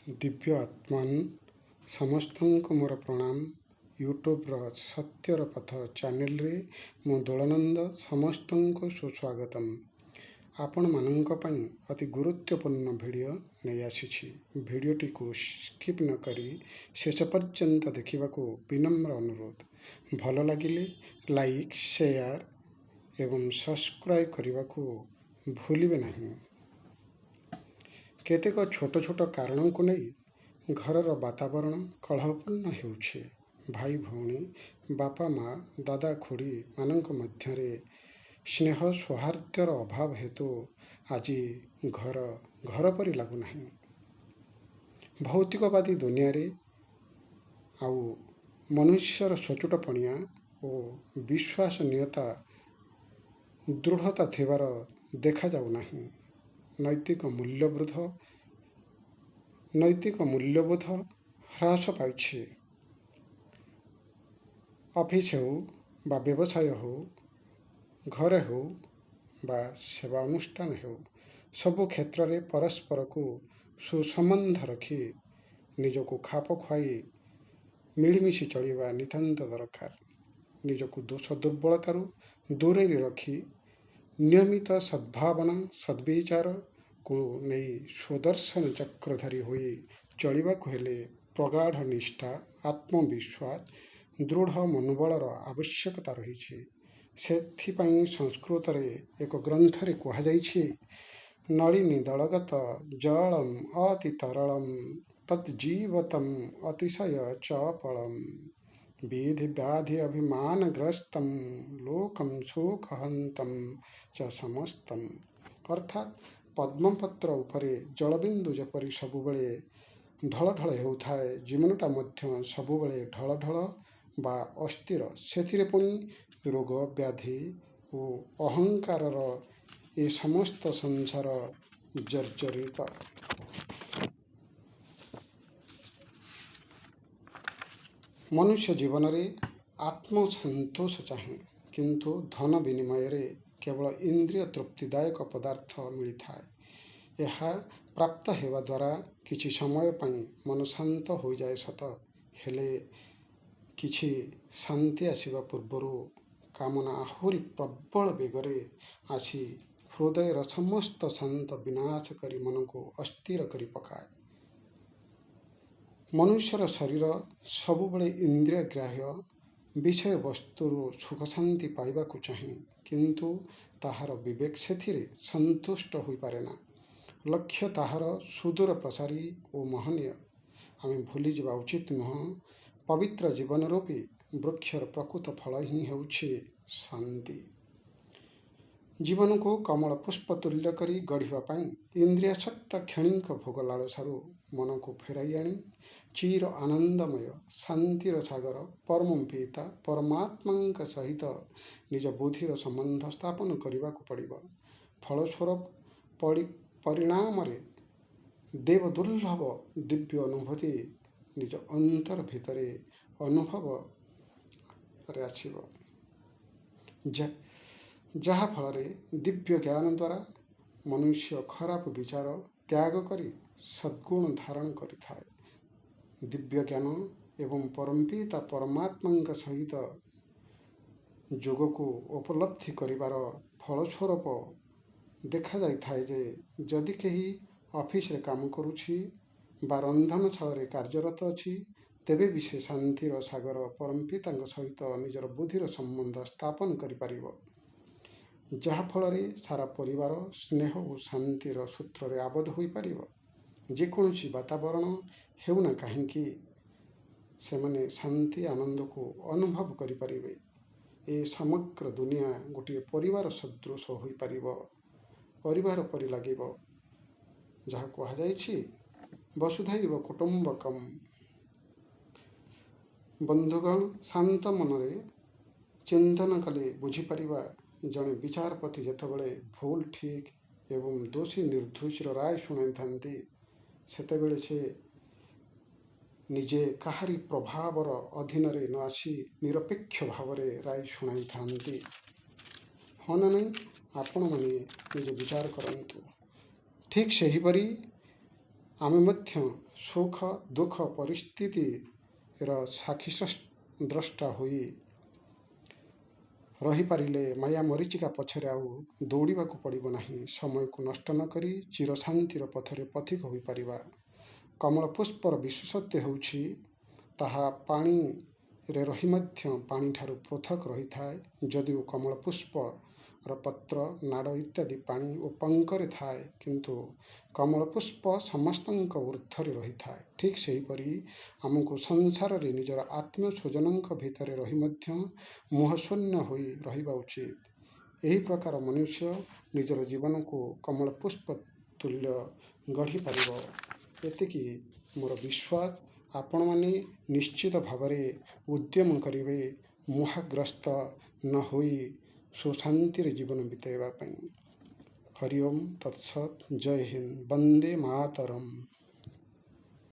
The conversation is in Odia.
दिव्य आत्मान समस्तଙ୍କୁ ମୋର ପ୍ରଣାମ। ୟୁଟ୍ୟୁବ୍ର ସତ୍ୟର ପଥ ଚ୍ୟାନେଲରେ ମୁଁ ଦୋଳନନ୍ଦ ସମସ୍ତଙ୍କୁ ସୁସ୍ୱାଗତମ। ଆପଣମାନଙ୍କ ପାଇଁ ଅତି ଗୁରୁତ୍ୱପୂର୍ଣ୍ଣ ଭିଡ଼ିଓ ନେଇ ଆସିଛି। ଭିଡ଼ିଓଟିକୁ ସ୍କିପ୍ ନ କରି ଶେଷ ପର୍ଯ୍ୟନ୍ତ ଦେଖିବାକୁ ବିନମ୍ର ଅନୁରୋଧ। ଭଲ ଲାଗିଲେ ଲାଇକ୍, ସେୟାର ଏବଂ ସବସ୍କ୍ରାଇବ୍ କରିବାକୁ ଭୁଲିବେ ନାହିଁ। କେତେକ ଛୋଟ ଛୋଟ କାରଣକୁ ନେଇ ଘରର ବାତାବରଣ କଳହପୂର୍ଣ୍ଣ ହେଉଛି। ଭାଇ ଭଉଣୀ, ବାପା ମା, ଦାଦା ଖୁଡ଼ୀ ମାନଙ୍କ ମଧ୍ୟରେ ସ୍ନେହ ସୌହାର୍ଦ୍ଦ୍ୟର ଅଭାବ ହେତୁ ଆଜି ଘର ପରି ଲାଗୁନାହିଁ। ଭୌତିକବାଦୀ ଦୁନିଆରେ ଆଉ ମନୁଷ୍ୟର ସଚୋଟପଣିଆ ଓ ବିଶ୍ୱାସନୀୟତା ଦୃଢ଼ତା ଥିବାର ଦେଖାଯାଉନାହିଁ। ନୈତିକ ମୂଲ୍ୟବୋଧ ହ୍ରାସ ପାଇଛି। ଅଫିସ ହେଉ ବା ବ୍ୟବସାୟ ହେଉ, ଘରେ ହେଉ ବା ସେବା ଅନୁଷ୍ଠାନ ହେଉ, ସବୁ କ୍ଷେତ୍ରରେ ପରସ୍ପରକୁ ସୁସମ୍ବନ୍ଧ ରଖି ନିଜକୁ ଖାପ ଖୁଆଇ ମିଳିମିଶି ଚଳିବା ନିତାନ୍ତ ଦରକାର। ନିଜକୁ ଦୋଷ ଦୁର୍ବଳତାରୁ ଦୂରେଇ ରଖି ନିୟମିତ ସଦ୍ଭାବନା ସଦ୍ବିଚାରକୁ ନେଇ ସ୍ୱଦର୍ଶନ ଚକ୍ରଧାରୀ ହୋଇ ଚଳିବାକୁ ହେଲେ ପ୍ରଗାଢ଼ ନିଷ୍ଠା, ଆତ୍ମବିଶ୍ୱାସ, ଦୃଢ଼ ମନୋବଳର ଆବଶ୍ୟକତା ରହିଛି। ସେଥିପାଇଁ ସଂସ୍କୃତରେ ଏକ ଗ୍ରନ୍ଥରେ କୁହାଯାଇଛି, ନଳିନୀ ଦଳଗତ ଜଳମ୍ ଅତି ତରଳମ୍ ତଜ୍ଜୀବତମ୍ ଅତିଶୟ ଚପଳମ୍ ବିଧି ବ୍ୟାଧି ଅଭିମାନଗ୍ରସ୍ତମ୍ ଲୋକମ୍ ଶୋକହନ୍ତମ୍ ଚ ସମସ୍ତମ୍। ଅର୍ଥାତ୍ ପଦ୍ମପତ୍ର ଉପରେ ଜଳବିନ୍ଦୁ ଯେପରି ସବୁବେଳେ ଢଳ ଢଳ ହେଉଥାଏ, ଜୀବନଟା ମଧ୍ୟ ସବୁବେଳେ ଢଳ ଢଳ ବା ଅସ୍ଥିର। ସେଥିରେ ପୁଣି ରୋଗ ବ୍ୟାଧି ଓ ଅହଙ୍କାରର ଏ ସମସ୍ତ ସଂସାର ଜର୍ଜରିତ। ମନୁଷ୍ୟ ଜୀବନରେ ଆତ୍ମସନ୍ତୋଷ ଚାହେଁ, କିନ୍ତୁ ଧନ ବିନିମୟରେ କେବଳ ଇନ୍ଦ୍ରିୟ ତୃପ୍ତିଦାୟକ ପଦାର୍ଥ ମିଳିଥାଏ। ଏହା ପ୍ରାପ୍ତ ହେବା ଦ୍ୱାରା କିଛି ସମୟ ପାଇଁ ମନ ଶାନ୍ତ ହୋଇଯାଏ ସତ, ହେଲେ କିଛି ଶାନ୍ତି ଆସିବା ପୂର୍ବରୁ କାମନା ଆହୁରି ପ୍ରବଳ ବେଗରେ ଆସି ହୃଦୟର ସମସ୍ତ ଶାନ୍ତ ବିନାଶ କରି ମନକୁ ଅସ୍ଥିର କରି ପକାଏ। ମନୁଷ୍ୟର ଶରୀର ସବୁବେଳେ ଇନ୍ଦ୍ରିୟଗ୍ରାହ୍ୟ ବିଷୟବସ୍ତୁରୁ ସୁଖଶାନ୍ତି ପାଇବାକୁ ଚାହେଁ, କିନ୍ତୁ ତାହାର ବିବେକ ସେଥିରେ ସନ୍ତୁଷ୍ଟ ହୋଇପାରେନା। ଲକ୍ଷ୍ୟ ତାହାର ସୁଦୂର ପ୍ରସାରୀ ଓ ମହନୀୟ। ଆମେ ଭୁଲିଯିବା ଉଚିତ ନୁହେଁ, ପବିତ୍ର ଜୀବନରୂପୀ ବୃକ୍ଷର ପ୍ରକୃତ ଫଳ ହିଁ ହେଉଛି ଶାନ୍ତି। ଜୀବନକୁ କମଳ ପୁଷ୍ପ ତୁଲ୍ୟ କରି ଗଢ଼ିବା ପାଇଁ ଇନ୍ଦ୍ରିୟାସକ୍ତ କ୍ଷଣିକ ଭୋଗ ଲାଳସାରୁ ମନକୁ ଫେରାଇ ଆଣି ଚିର ଆନନ୍ଦମୟ ଶାନ୍ତିର ସାଗର ପରମ ପିତା ପରମାତ୍ମାଙ୍କ ସହିତ ନିଜ ବୁଦ୍ଧିର ସମ୍ବନ୍ଧ ସ୍ଥାପନ କରିବାକୁ ପଡ଼ିବ। ଫଳସ୍ୱରୂପ ପରିଣାମରେ ଦେବଦୁର୍ଲଭ ଦିବ୍ୟ ଅନୁଭୂତି ନିଜ ଅନ୍ତର ଭିତରେ ଅନୁଭବରେ ଆସିବ, ଯାହା ଫଳରେ ଦିବ୍ୟ ଜ୍ଞାନ ଦ୍ୱାରା ମନୁଷ୍ୟ ଖରାପ ବିଚାର ତ୍ୟାଗ କରି ସଦ୍ଗୁଣ ଧାରଣ କରିଥାଏ। ଦିବ୍ୟ ଜ୍ଞାନ ଏବଂ ପରମପିତା ପରମାତ୍ମାଙ୍କ ସହିତ ଯୋଗକୁ ଉପଲବ୍ଧି କରିବାର ଫଳସ୍ୱରୂପ ଦେଖାଯାଇଥାଏ ଯେ, ଯଦି କେହି ଅଫିସରେ କାମ କରୁଛି ବା ରନ୍ଧନଶାଳରେ କାର୍ଯ୍ୟରତ ଅଛି, ତେବେ ବି ସେ ଶାନ୍ତିର ସାଗର ପରମପିତାଙ୍କ ସହିତ ନିଜର ବୁଦ୍ଧିର ସମ୍ବନ୍ଧ ସ୍ଥାପନ କରିପାରିବ, ଯାହାଫଳରେ ସାରା ପରିବାର ସ୍ନେହ ଓ ଶାନ୍ତିର ସୂତ୍ରରେ ଆବଦ୍ଧ ହୋଇପାରିବ। ଯେକୌଣସି ବାତାବରଣ ହେଉନା କାହିଁକି, ସେମାନେ ଶାନ୍ତି ଆନନ୍ଦକୁ ଅନୁଭବ କରିପାରିବେ। ଏ ସମଗ୍ର ଦୁନିଆ ଗୋଟିଏ ପରିବାର ସଦୃଶ ହୋଇପାରିବ, ପରିବାର ପରି ଲାଗିବ। ଯାହା କୁହାଯାଇଛି, ବସୁଧୈବ କୁଟୁମ୍ବକମ୍। ବନ୍ଧୁଗଣ, ଶାନ୍ତ ମନରେ ଚିନ୍ତନ କଲେ ବୁଝିପାରିବା, ଜଣେ ବିଚାରପତି ଯେତେବେଳେ ଭୁଲ ଠିକ୍ ଏବଂ ଦୋଷୀ ନିର୍ଦ୍ଦୋଷୀର ରାୟ ଶୁଣାଇଥାନ୍ତି, ସେତେବେଳେ ସେ ନିଜେ କାହାରି ପ୍ରଭାବର ଅଧୀନରେ ନ ଆସି ନିରପେକ୍ଷ ଭାବରେ ରାୟ ଶୁଣାଇଥାନ୍ତି। ହଁ ନା ନାହିଁ, ଆପଣମାନେ ନିଜେ ବିଚାର କରନ୍ତୁ। ଠିକ୍ ସେହିପରି ଆମେ ମଧ୍ୟ ସୁଖ ଦୁଃଖ ପରିସ୍ଥିତିର ସାକ୍ଷୀ ଦ୍ରଷ୍ଟା ହୋଇ ରହିପାରିଲେ ମାୟା ମରିଚିକା ପଛରେ ଆଉ ଦୌଡ଼ିବାକୁ ପଡ଼ିବ ନାହିଁ। ସମୟକୁ ନଷ୍ଟ ନ କରି ଚିରଶାନ୍ତିର ପଥରେ ପଥିକ ହୋଇପାରିବା। କମଳ ପୁଷ୍ପର ବିଶେଷତ୍ୱ ହେଉଛି ତାହା ପାଣିରେ ରହି ମଧ୍ୟ ପାଣିଠାରୁ ପୃଥକ୍ ରହିଥାଏ। ଯଦିଓ କମଳ ପୁଷ୍ପର ପତ୍ର, ନାଡ଼ ଇତ୍ୟାଦି ପାଣି ଓ ପଙ୍କରେ ଥାଏ, କିନ୍ତୁ କମଳ ପୁଷ୍ପ ସମସ୍ତଙ୍କ ଊର୍ଦ୍ଧ୍ୱରେ ରହିଥାଏ। ଠିକ୍ ସେହିପରି ଆମକୁ ସଂସାରରେ ନିଜର ଆତ୍ମୀୟ ସ୍ୱଜନଙ୍କ ଭିତରେ ରହି ମଧ୍ୟ ମୋହଶୂନ୍ୟ ହୋଇ ରହିବା ଉଚିତ। ଏହି ପ୍ରକାର ମନୁଷ୍ୟ ନିଜର ଜୀବନକୁ କମଳ ପୁଷ୍ପ ତୁଲ୍ୟ ଗଢ଼ିପାରିବ। ଏତିକି ମୋର ବିଶ୍ୱାସ। ଆପଣମାନେ ନିଶ୍ଚିତ ଭାବରେ ଉଦ୍ୟମ କରିବେ ମୋହଗ୍ରସ୍ତ ନ ହୋଇ ସୁଶାନ୍ତିରେ ଜୀବନ ବିତାଇବା ପାଇଁ। ହରି ଓମ୍ ତତ୍ସତ୍। ଜୟ ହିନ୍ଦ। ବନ୍ଦେ ମାତରମ୍।